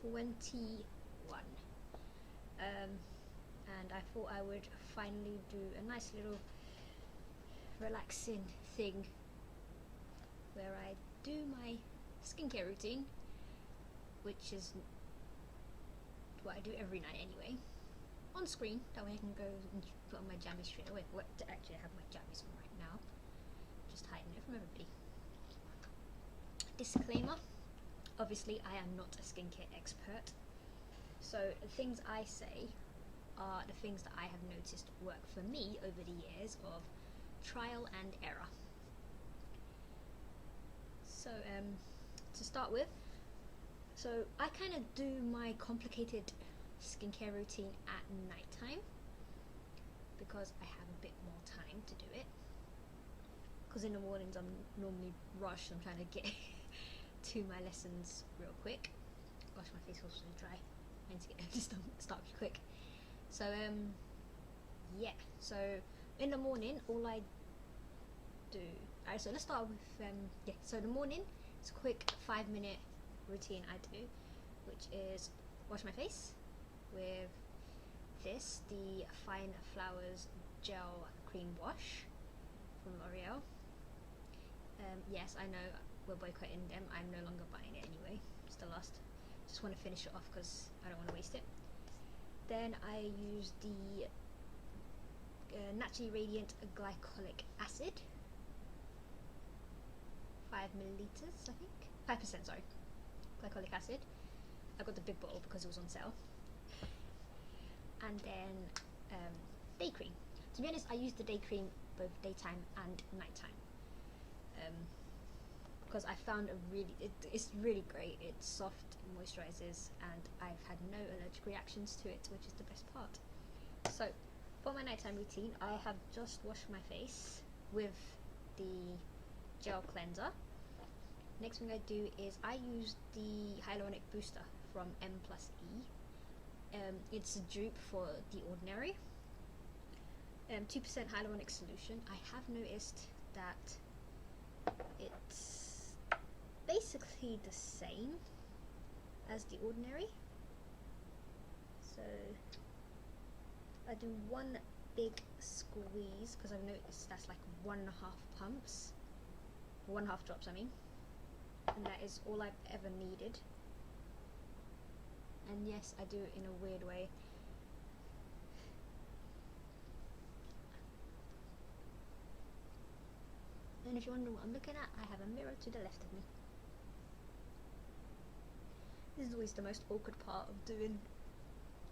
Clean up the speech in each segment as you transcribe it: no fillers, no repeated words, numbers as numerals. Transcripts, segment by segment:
21. And I thought I would finally do a nice little relaxing thing where I do my skincare routine, which is what I do every night anyway, on screen. That way I can go and put on my jammies straight away. Actually, I have my jammies on right now, just hiding it from everybody. Disclaimer, obviously I am not a skincare expert, so the things I say are the things that I have noticed work for me over the years of trial and error. So to start with, so I kind of do my complicated skincare routine at night time because I have a bit more time to do it, because in the mornings I'm normally rushed. I'm trying to get to my lessons real quick. Gosh, my face was so dry. I need to get to start quick. So yeah, so in the morning all I do, alright, so let's start with yeah, so in the morning it's a quick 5-minute routine I do, which is wash my face with this, the Fine Flowers Gel Cream Wash from L'Oreal. Yes, I know we're boycotting them. I'm no longer buying it anyway. It's the last. Just want to finish it off because I don't want to waste it. Then I use the Naturally Radiant Glycolic Acid, 5 milliliters, I think, 5%. Sorry, glycolic acid. I got the big bottle because it was on sale. And then day cream. To be honest, I use the day cream both daytime and nighttime, because I found it's really great. It's soft, it moisturizes, and I've had no allergic reactions to it, which is the best part. So for my nighttime routine, I have just washed my face with the gel cleanser. Next thing I do is I use the hyaluronic booster from M+E. It's a dupe for The Ordinary. 2% hyaluronic solution. I have noticed that it's basically the same as The Ordinary. So I do one big squeeze because I've noticed that's like 1.5 pumps, 1.5 drops I mean, and that is all I've ever needed. And yes, I do it in a weird way. And if you wonder what I'm looking at, I have a mirror to the left of me. This is always the most awkward part of doing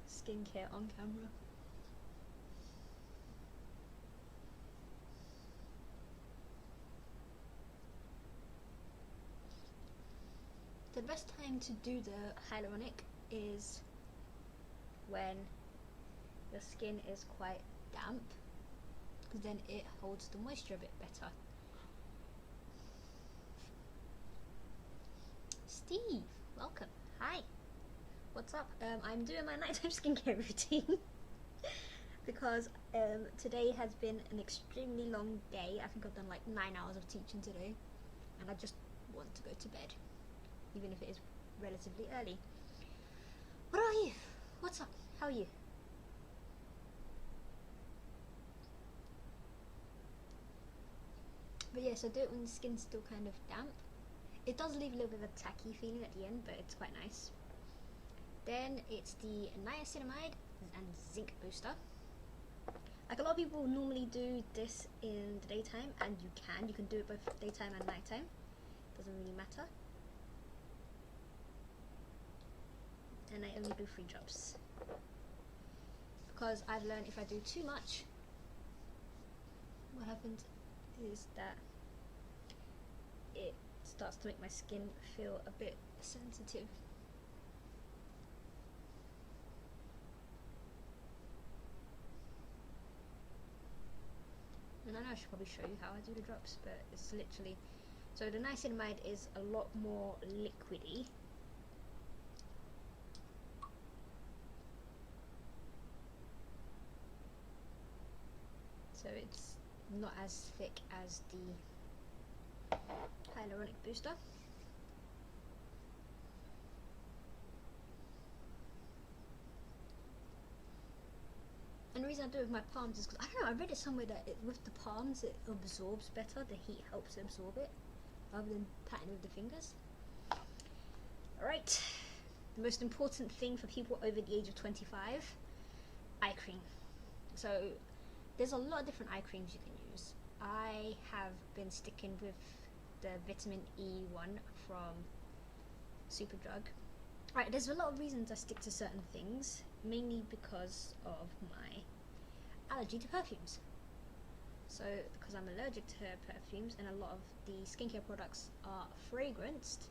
skincare on camera. The best time to do the hyaluronic is when the skin is quite damp, because then it holds the moisture a bit better. Steve, welcome. Hi. What's up? I'm doing my nighttime skincare routine because today has been an extremely long day. I think I've done like 9 hours of teaching today, and I just want to go to bed, even if it is relatively early. What are you? What's up? How are you? But yeah, so do it when the skin's still kind of damp. It does leave a little bit of a tacky feeling at the end, but it's quite nice. Then it's the niacinamide and zinc booster. Like, a lot of people normally do this in the daytime, and you can do it both daytime and nighttime. Doesn't really matter. And I only do 3 drops because I've learned if I do too much, what happens is that it starts to make my skin feel a bit sensitive. And I know I should probably show you how I do the drops, but it's literally, so the niacinamide is a lot more liquidy. So it's not as thick as the hyaluronic booster. reason I do it with my palms is because, I don't know, I read it somewhere that with the palms it absorbs better, the heat helps absorb it, rather than patting with the fingers. Alright, the most important thing for people over the age of 25, eye cream. So there's a lot of different eye creams you can use. I have been sticking with the vitamin E one from Superdrug. Alright, there's a lot of reasons I stick to certain things, mainly because of my allergy to perfumes. So, because I'm allergic to perfumes and a lot of the skincare products are fragranced,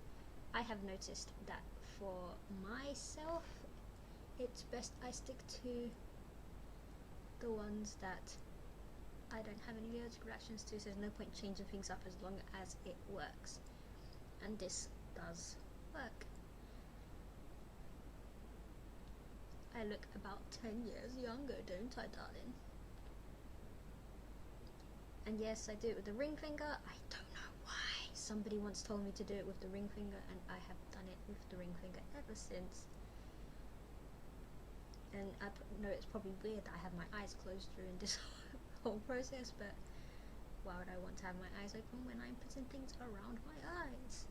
I have noticed that for myself, it's best I stick to the ones that I don't have any allergic reactions to, so there's no point changing things up as long as it works. And this does work. I look about 10 years younger, don't I, darling? And yes, I do it with the ring finger. I don't know why. Somebody once told me to do it with the ring finger, and I have done it with the ring finger ever since. And I know it's probably weird that I have my eyes closed during this whole process, but why would I want to have my eyes open when I'm putting things around my eyes?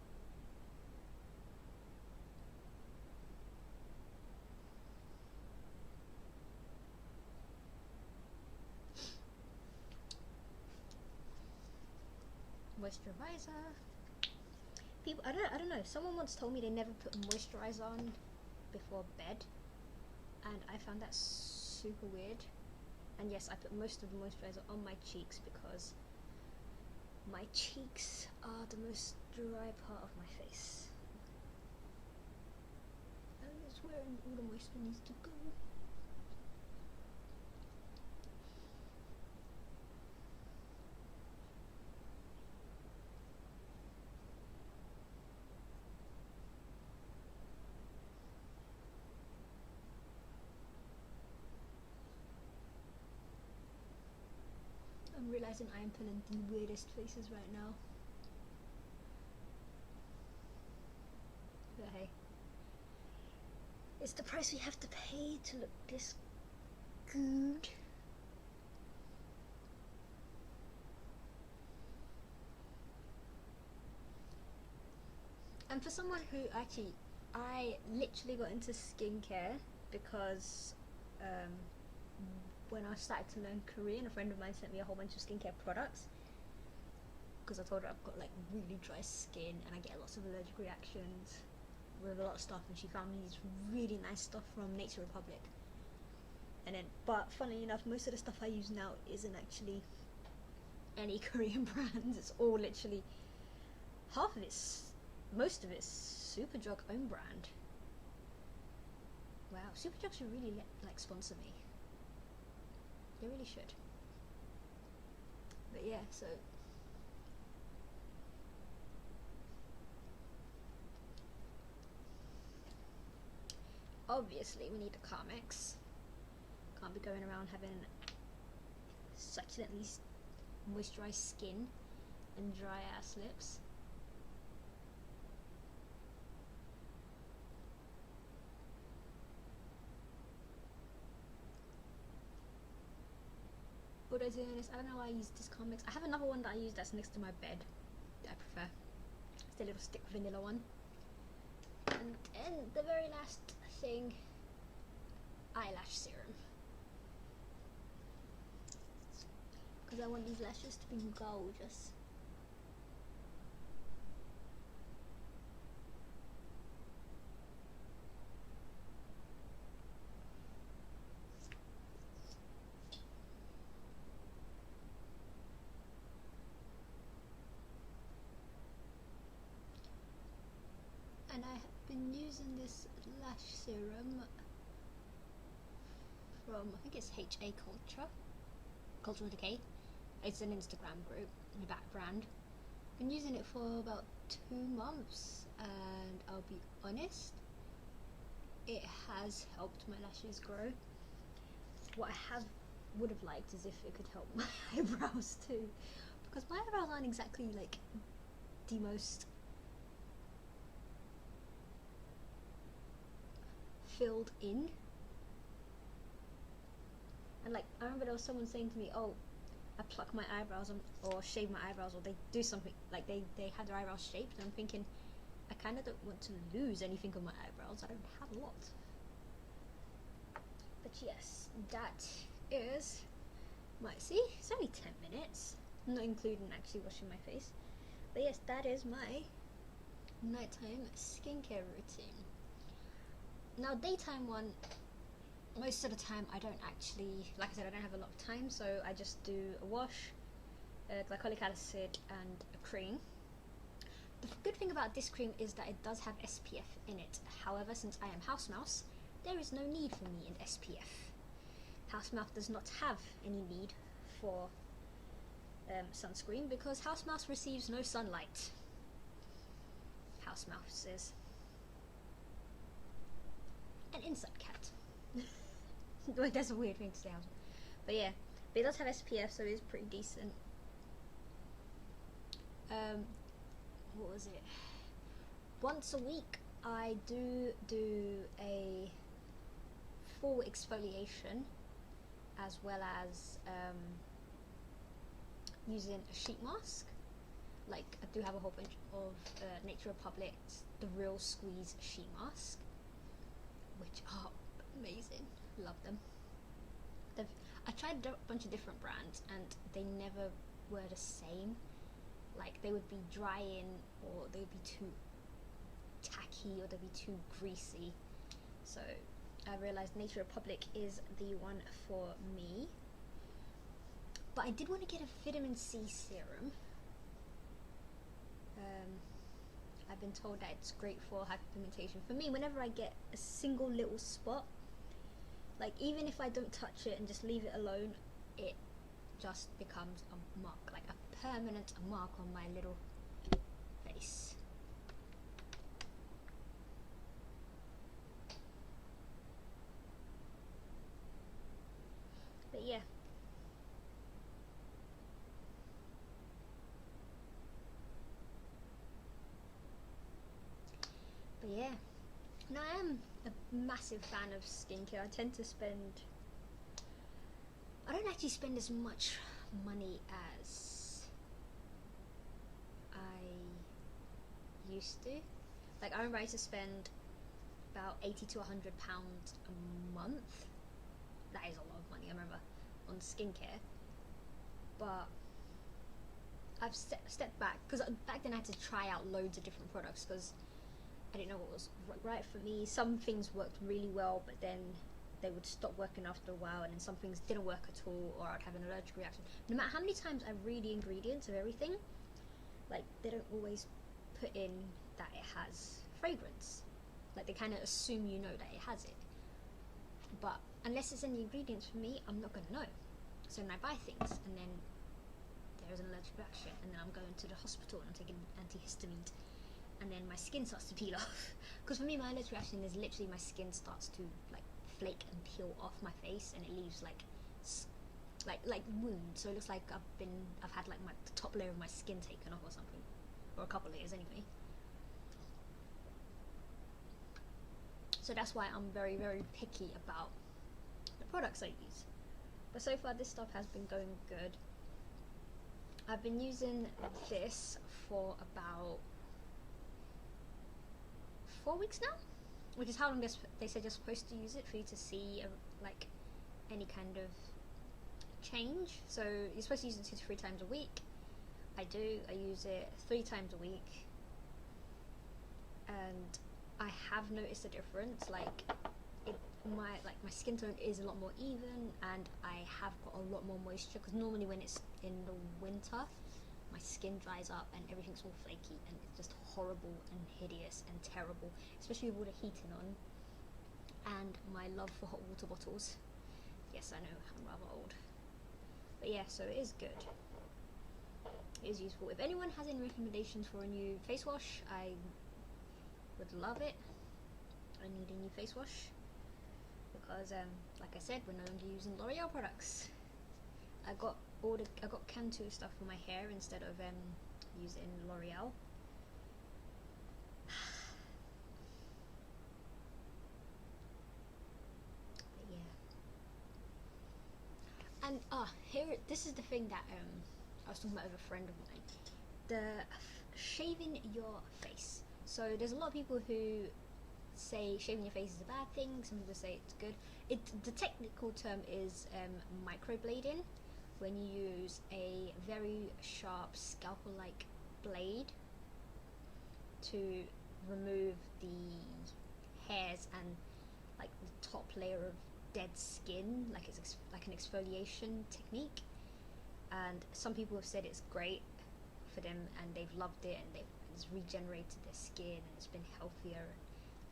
Moisturizer. People, I don't know. Someone once told me they never put moisturizer on before bed, and I found that super weird. And yes, I put most of the moisturizer on my cheeks because my cheeks are the most dry part of my face, and it's where all the moisture needs to go. I'm realizing I am pulling the weirdest faces right now. But hey, it's the price we have to pay to look this good. And for someone who actually, I literally got into skincare because when I started to learn Korean, a friend of mine sent me a whole bunch of skincare products because I told her I've got like really dry skin and I get lots of allergic reactions with a lot of stuff, and she found me these really nice stuff from Nature Republic. And then, but funnily enough, most of the stuff I use now isn't actually any Korean brands. It's all literally, half of it's, most of it's Superdrug own brand. Wow, Superdrug should really like sponsor me. They really should. But yeah, so obviously we need the Carmex. Can't be going around having succulently moisturized skin and dry ass lips. What I do is, I don't know why I use this Carmex. I have another one that I use that's next to my bed that I prefer. It's the little stick vanilla one. And then the very last thing, eyelash serum. Because I want these lashes to be gorgeous. And I have been using this lash serum from, I think it's HA Cultural Decay. It's an Instagram group, that brand. I've been using it for about 2 months, and I'll be honest, it has helped my lashes grow. What I would have liked is if it could help my eyebrows too, because my eyebrows aren't exactly like the most filled in. And like, I remember there was someone saying to me, oh, I pluck my eyebrows or shave my eyebrows, or they do something, like they have their eyebrows shaped, and I'm thinking, I kind of don't want to lose anything on my eyebrows. I don't have a lot. But yes, that is my, see, it's only 10 minutes, not including actually washing my face. But yes, that is my nighttime skincare routine. Now, daytime one, most of the time I don't actually, like I said, I don't have a lot of time, so I just do a wash, glycolic acid and a cream. The good thing about this cream is that it does have SPF in it. However, since I am house mouse, there is no need for me in SPF. House mouse does not have any need for sunscreen because house mouse receives no sunlight. House mouse is an insect cat. Well, that's a weird thing to say, but yeah, but it does have SPF, so it's pretty decent. What was it? Once a week, I do a full exfoliation, as well as using a sheet mask. Like, I do have a whole bunch of Nature Republic's The Real Squeeze sheet mask, which are amazing. Love them. I tried a bunch of different brands and they never were the same. Like, they would be drying, or they would be too tacky, or they'd be too greasy. So I realized Nature Republic is the one for me. But I did want to get a vitamin C serum. I've been told that it's great for hyperpigmentation. For me, whenever I get a single little spot, like even if I don't touch it and just leave it alone, it just becomes a mark, like a permanent mark on my little face. But yeah. But yeah. Now, I am a massive fan of skincare. I tend to I don't actually spend as much money as I used to. Like, I remember I used to spend about £80 to £100 a month. That is a lot of money, I remember, on skincare. But I've stepped back, because back then I had to try out loads of different products, because I didn't know what was right for me. Some things worked really well, but then they would stop working after a while, and then some things didn't work at all, or I'd have an allergic reaction. No matter how many times I read the ingredients of everything, like, they don't always put in that it has fragrance. Like, they kind of assume you know that it has it. But unless it's in the ingredients for me, I'm not going to know. So then I buy things, and then there's an allergic reaction, and then I'm going to the hospital and I'm taking antihistamines, and then my skin starts to peel off. Because for me, my allergic reaction is literally my skin starts to like flake and peel off my face, and it leaves like wounds. So it looks like I've had like the top layer of my skin taken off or something, or a couple layers anyway. So that's why I'm very, very picky about the products I use. But so far, this stuff has been going good. I've been using this for about 4 weeks now, which is how long they said you're supposed to use it for you to see like any kind of change. So you're supposed to use it 2 to 3 times a week. I do. I use it 3 times a week, and I have noticed a difference. Like, my skin tone is a lot more even, and I have got a lot more moisture, because normally when it's in the winter, my skin dries up and everything's all flaky, and it's just horrible and hideous and terrible, especially with all the heating on, and my love for hot water bottles. Yes, I know, I'm rather old. But yeah, so it is good. It is useful. If anyone has any recommendations for a new face wash, I would love it. I need a new face wash, because like I said, we're no longer using L'Oreal products. I got Cantu stuff for my hair instead of using L'Oreal. But yeah, This is the thing that I was talking about with a friend of mine. Shaving your face. So there's a lot of people who say shaving your face is a bad thing. Some people say it's good. The technical term is microblading, when you use a very sharp scalpel-like blade to remove the hairs and like the top layer of dead skin, like it's like an exfoliation technique. And some people have said it's great for them and they've loved it and it's regenerated their skin and it's been healthier and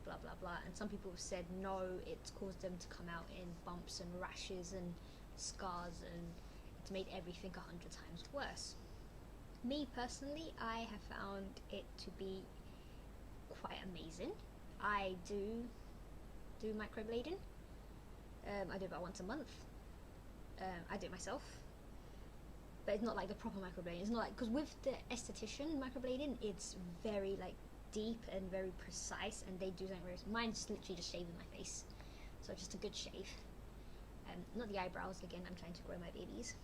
blah blah blah. And some people have said no, it's caused them to come out in bumps and rashes and scars and it's made everything 100 times worse. Me personally, I have found it to be quite amazing. I do microblading. I do about once a month. I do it myself, but it's not like the proper microblading. It's not like, because with the esthetician microblading, it's very like deep and very precise, and they do something very. Mine's literally just shaving my face, so just a good shave. Not the eyebrows. Again, I'm trying to grow my babies.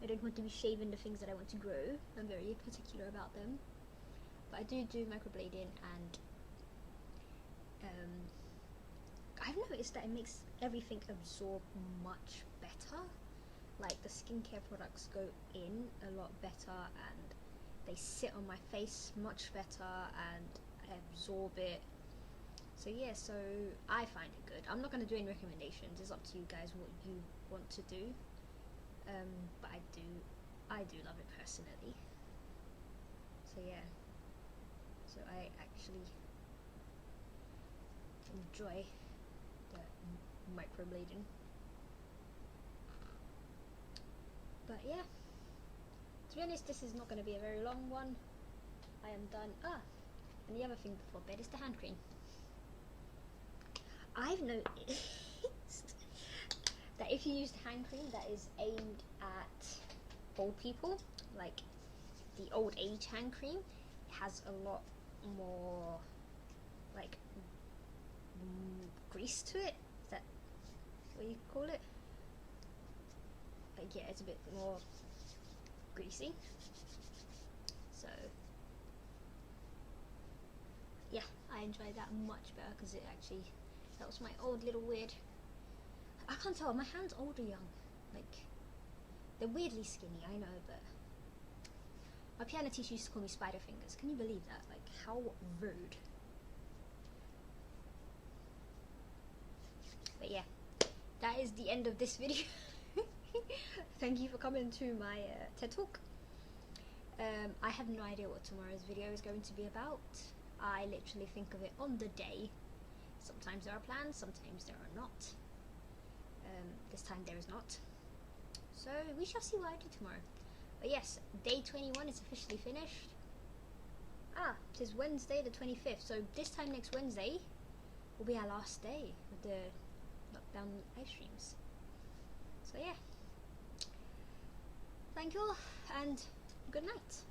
I don't want to be shaving the things that I want to grow. I'm very particular about them. But I do microblading, and I've noticed that it makes everything absorb much better. Like the skincare products go in a lot better and they sit on my face much better and I absorb it. So yeah, so I find it good. I'm not going to do any recommendations. It's up to you guys what you want to do. But I do love it personally. So yeah. So I actually enjoy the microblading. But yeah, to be honest, this is not going to be a very long one. I am done. And the other thing before bed is the hand cream. I've noticed that if you use hand cream that is aimed at old people, like the old age hand cream, it has a lot more like grease to it. Is that what you call it? Like yeah, it's a bit more greasy. So yeah, I enjoy that much better because it actually helps my old little weird. I can't tell, my hands old or young. Like they're weirdly skinny, I know, but my piano teacher used to call me spider fingers. Can you believe that? Like how rude. But yeah, that is the end of this video. Thank you for coming to my TED Talk. I have no idea what tomorrow's video is going to be about. I literally think of it on the day. Sometimes there are plans, sometimes there are not. This time there is not. So we shall see what I do tomorrow. But yes, day 21 is officially finished. It is Wednesday the 25th, so this time next Wednesday will be our last day with the lockdown live streams. So yeah, thank you all and good night.